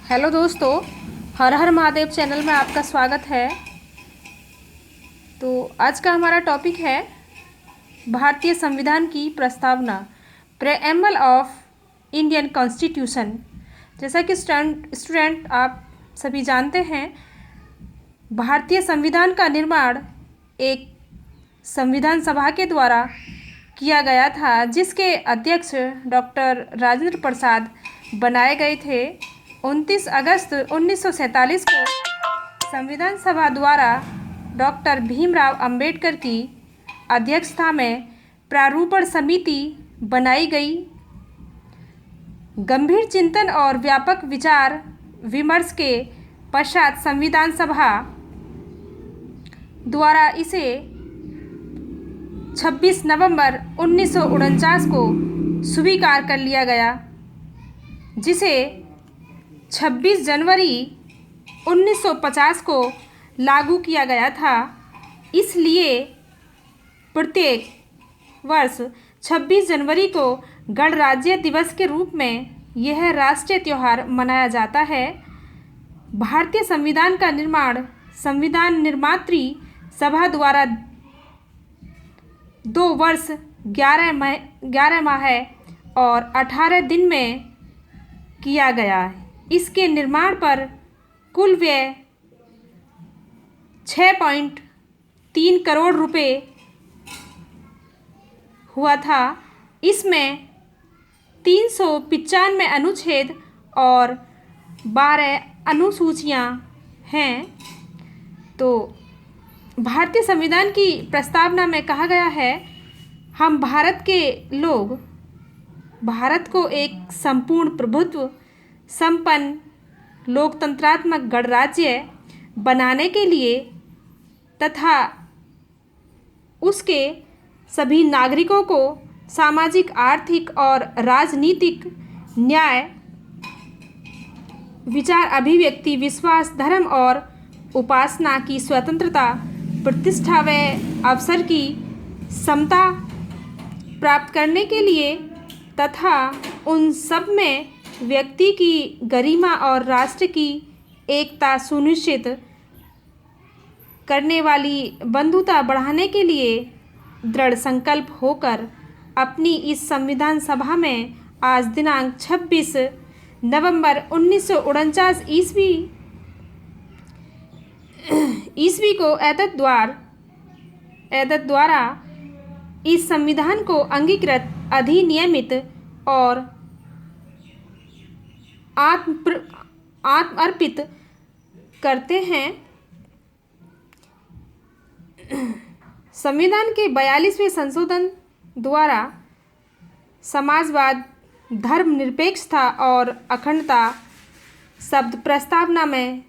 Hello दोस्तों, हर हर Mahadev channel में आपका स्वागत है। तो आज का हमारा टॉपिक है भारतीय संविधान की प्रस्तावना, प्रेएम्बल ऑफ इंडियन कॉन्स्टिट्यूशन। जैसा कि स्टूडेंट आप सभी जानते हैं, भारतीय संविधान का निर्माण एक संविधान सभा के द्वारा किया गया था, जिसके अध्यक्ष डॉक्टर राजेंद्र प्रसाद बनाए गए थे। 29 अगस्त 1947 को संविधान सभा द्वारा डॉक्टर भीमराव अंबेडकर की अध्यक्षता में प्रारूपण समिति बनाई गई। गंभीर चिंतन और व्यापक विचार विमर्श के पश्चात संविधान सभा द्वारा इसे 26 नवंबर 1949 को स्वीकार कर लिया गया, जिसे 26 जनवरी 1950 को लागू किया गया था। इसलिए प्रत्येक वर्ष 26 जनवरी को गणराज्य दिवस के रूप में यह राष्ट्रीय त्यौहार मनाया जाता है। भारतीय संविधान का निर्माण संविधान निर्मात्री सभा द्वारा 2 वर्ष 11 माह और 18 दिन में किया गया। इसके निर्माण पर कुल व्यय 6.3 करोड़ रुपए हुआ था। इसमें 395 अनुच्छेद और 12 अनुसूचियां हैं। तो भारतीय संविधान की प्रस्तावना में कहा गया है, हम भारत के लोग भारत को एक संपूर्ण प्रभुत्व संपन्न लोकतंत्रात्मक गणराज्य बनाने के लिए तथा उसके सभी नागरिकों को सामाजिक, आर्थिक और राजनीतिक न्याय, विचार अभिव्यक्ति, विश्वास, धर्म और उपासना की स्वतंत्रता, प्रतिष्ठा व अवसर की समता प्राप्त करने के लिए तथा उन सब में व्यक्ति की गरिमा और राष्ट्र की एकता सुनिश्चित करने वाली बंधुता बढ़ाने के लिए दृढ़ संकल्प होकर अपनी इस संविधान सभा में आज दिनांक 26 नवंबर 1949 ईस्वी को एतद द्वारा इस संविधान को अंगीकृत, अधिनियमित और आत्मर्पित करते हैं। संविधान के 42वें संशोधन द्वारा समाजवाद, धर्मनिरपेक्षता और अखंडता शब्द प्रस्तावना में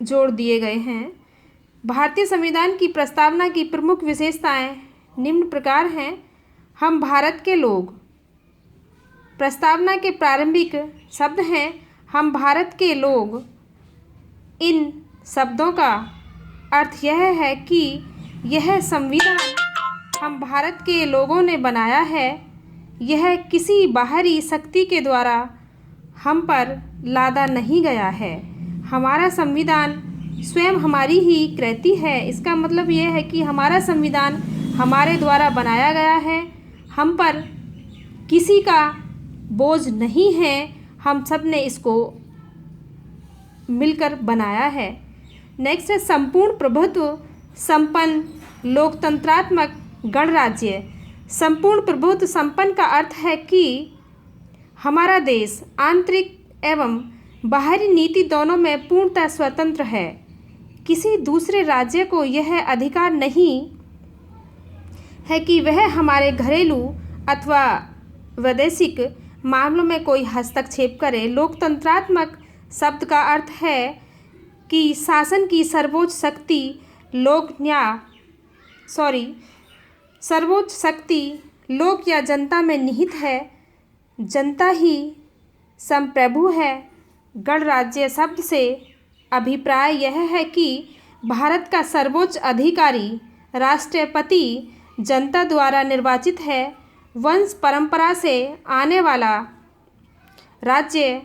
जोड़ दिए गए हैं। भारतीय संविधान की प्रस्तावना की प्रमुख विशेषताएं निम्न प्रकार हैं। हम भारत के लोग। प्रस्तावना के प्रारंभिक शब्द हैं हम भारत के लोग। इन शब्दों का अर्थ यह है कि यह संविधान हम भारत के लोगों ने बनाया है। यह किसी बाहरी शक्ति के द्वारा हम पर लादा नहीं गया है। हमारा संविधान स्वयं हमारी ही कृति है। इसका मतलब यह है कि हमारा संविधान हमारे द्वारा बनाया गया है। हम पर किसी का बोझ नहीं है। हम सब ने इसको मिलकर बनाया है। नेक्स्ट है संपूर्ण प्रभुत्व संपन्न लोकतंत्रात्मक गणराज्य। संपूर्ण प्रभुत्व संपन्न का अर्थ है कि हमारा देश आंतरिक एवं बाहरी नीति दोनों में पूर्णतः स्वतंत्र है। किसी दूसरे राज्य को यह अधिकार नहीं है कि वह हमारे घरेलू अथवा वैदेशिक मामलों में कोई हस्तक्षेप करे। लोकतंत्रात्मक शब्द का अर्थ है कि शासन की सर्वोच्च शक्ति लोक या जनता में निहित है। जनता ही संप्रभु है। गणराज्य शब्द से अभिप्राय यह है कि भारत का सर्वोच्च अधिकारी राष्ट्रपति जनता द्वारा निर्वाचित है। वंश परंपरा से आने वाला राज्य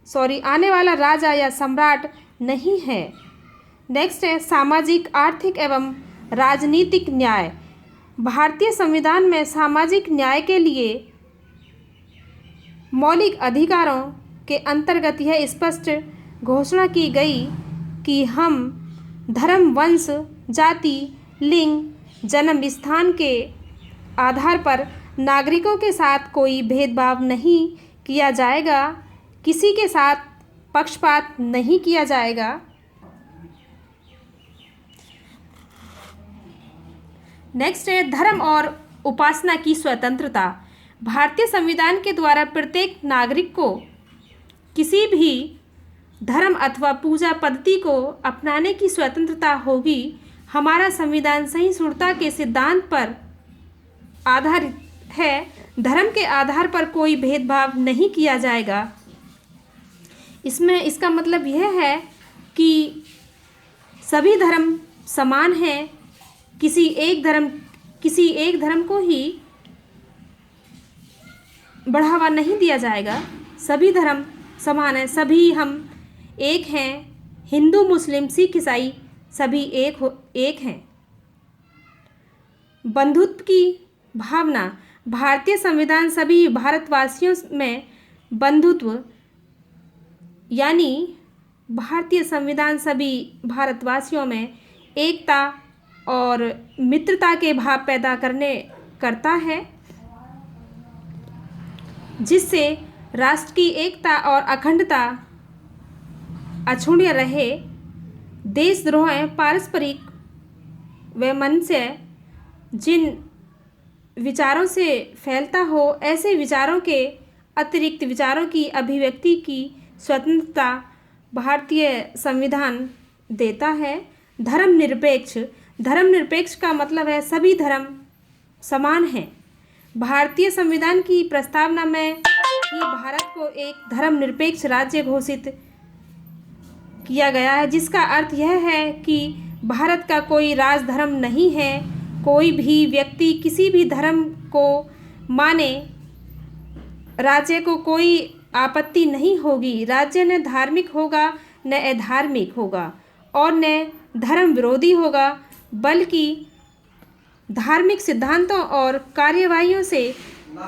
आने वाला राजा या सम्राट नहीं है। नेक्स्ट है सामाजिक, आर्थिक एवं राजनीतिक न्याय। भारतीय संविधान में सामाजिक न्याय के लिए मौलिक अधिकारों के अंतर्गत यह स्पष्ट घोषणा की गई कि हम धर्म, वंश, जाति, लिंग, जन्म स्थान के आधार पर नागरिकों के साथ कोई भेदभाव नहीं किया जाएगा, किसी के साथ पक्षपात नहीं किया जाएगा। नेक्स्ट है धर्म और उपासना की स्वतंत्रता। भारतीय संविधान के द्वारा प्रत्येक नागरिक को किसी भी धर्म अथवा पूजा पद्धति को अपनाने की स्वतंत्रता होगी। हमारा संविधान सहिष्णुता के सिद्धांत पर आधारित है। धर्म के आधार पर कोई भेदभाव नहीं किया जाएगा। इसका मतलब यह है कि सभी धर्म समान हैं, किसी एक धर्म को ही बढ़ावा नहीं दिया जाएगा। सभी धर्म समान हैं, सभी हम एक हैं। हिंदू, मुस्लिम, सिख, ईसाई सभी एक हैं। बंधुत्व की भावना। भारतीय संविधान सभी भारतवासियों में बंधुत्व यानी भारतीय संविधान सभी भारतवासियों में एकता और मित्रता के भाव पैदा करता है, जिससे राष्ट्र की एकता और अखंडता अक्षुण्ण रहे। देशद्रोह, पारस्परिक वैमनस्य जिन विचारों से फैलता हो, ऐसे विचारों के अतिरिक्त विचारों की अभिव्यक्ति की स्वतंत्रता भारतीय संविधान देता है। धर्मनिरपेक्ष। धर्मनिरपेक्ष का मतलब है सभी धर्म समान हैं। भारतीय संविधान की प्रस्तावना में ही भारत को एक धर्मनिरपेक्ष राज्य घोषित किया गया है, जिसका अर्थ यह है कि भारत का कोई राजधर्म नहीं है। कोई भी व्यक्ति किसी भी धर्म को माने, राज्य को कोई आपत्ति नहीं होगी। राज्य न धार्मिक होगा, न अधार्मिक होगा और न धर्म विरोधी होगा, बल्कि धार्मिक सिद्धांतों और कार्यवाहियों से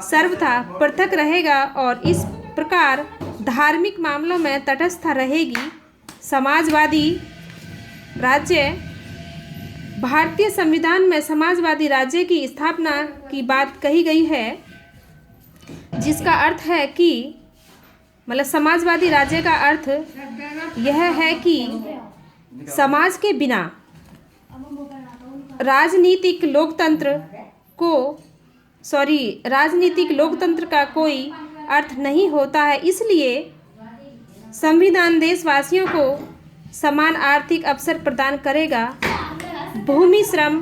सर्वथा पृथक रहेगा और इस प्रकार धार्मिक मामलों में तटस्थ रहेगी। समाजवादी राज्य। भारतीय संविधान में समाजवादी राज्य की स्थापना की बात कही गई है, जिसका अर्थ है कि समाजवादी राज्य का अर्थ यह है कि समाज के बिना राजनीतिक लोकतंत्र का कोई अर्थ नहीं होता है। इसलिए संविधान देशवासियों को समान आर्थिक अवसर प्रदान करेगा। भूमि, श्रम,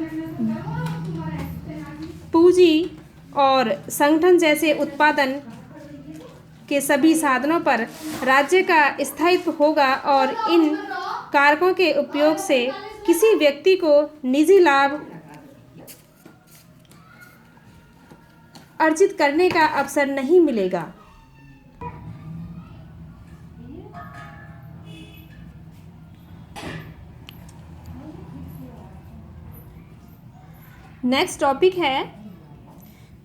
पूंजी और संगठन जैसे उत्पादन के सभी साधनों पर राज्य का स्थायित्व होगा और इन कारकों के उपयोग से किसी व्यक्ति को निजी लाभ अर्जित करने का अवसर नहीं मिलेगा। नेक्स्ट टॉपिक है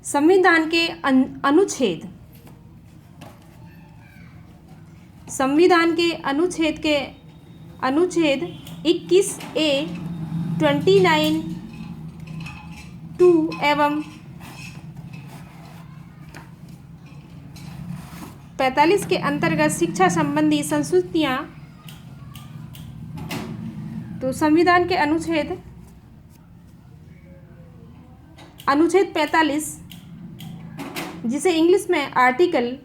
संविधान के अनुच्छेद। संविधान के अनुच्छेद 21A, 29, 2 एवं 45 के अंतर्गत शिक्षा संबंधी संस्तुतियाँ। तो संविधान के अनुच्छेद 45, जिसे इंग्लिश में आर्टिकल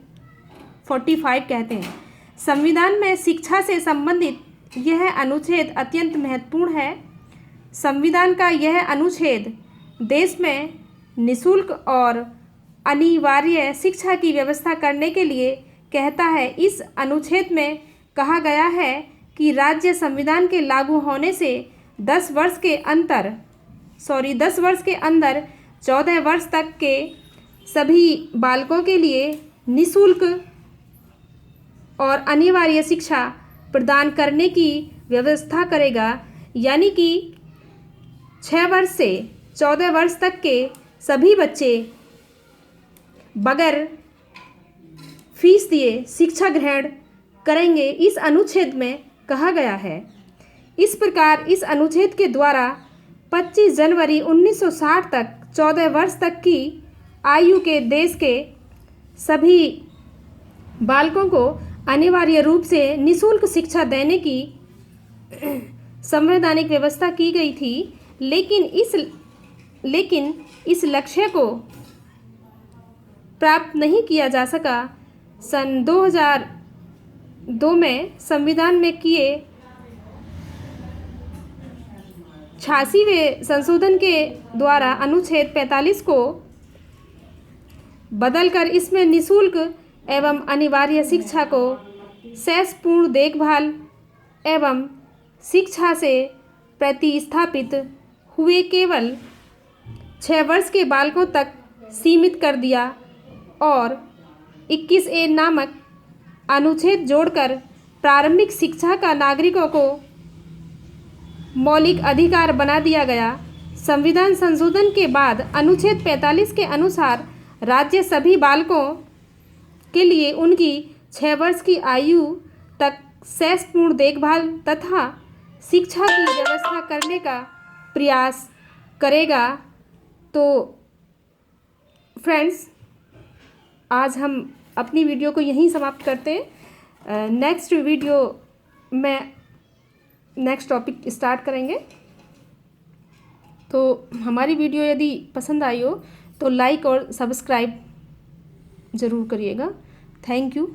45 कहते हैं, संविधान में शिक्षा से संबंधित यह अनुच्छेद अत्यंत महत्वपूर्ण है। संविधान का यह अनुच्छेद देश में निःशुल्क और अनिवार्य शिक्षा की व्यवस्था करने के लिए कहता है। इस अनुच्छेद में कहा गया है कि राज्य संविधान के लागू होने से 10 वर्ष के अंदर 14 वर्ष तक के सभी बालकों के लिए निःशुल्क और अनिवार्य शिक्षा प्रदान करने की व्यवस्था करेगा, यानी कि 6 वर्ष से 14 वर्ष तक के सभी बच्चे बगैर फीस दिए शिक्षा ग्रहण करेंगे, इस अनुच्छेद में कहा गया है। इस प्रकार इस अनुच्छेद के द्वारा 25 जनवरी 1960 तक 14 वर्ष तक की आयु के देश के सभी बालकों को अनिवार्य रूप से निःशुल्क शिक्षा देने की संवैधानिक व्यवस्था की गई थी, लेकिन इस लक्ष्य को प्राप्त नहीं किया जा सका। सन 2002 में संविधान में किए 86वें संशोधन के द्वारा अनुच्छेद 45 को बदलकर इसमें निःशुल्क एवं अनिवार्य शिक्षा को शेषपूर्ण देखभाल एवं शिक्षा से प्रतिस्थापित हुए केवल 6 वर्ष के बालकों तक सीमित कर दिया और 21A नामक अनुच्छेद जोड़कर प्रारंभिक शिक्षा का नागरिकों को मौलिक अधिकार बना दिया गया। संविधान संशोधन के बाद अनुच्छेद 45 के अनुसार राज्य सभी बालकों के लिए उनकी 6 वर्ष की आयु तक शेषपूर्ण देखभाल तथा शिक्षा की व्यवस्था करने का प्रयास करेगा। तो फ्रेंड्स, आज हम अपनी वीडियो को यहीं समाप्त करते हैं। नेक्स्ट वीडियो में नेक्स्ट टॉपिक स्टार्ट करेंगे। तो हमारी वीडियो यदि पसंद आई हो तो लाइक और सब्सक्राइब ज़रूर करिएगा। Thank you.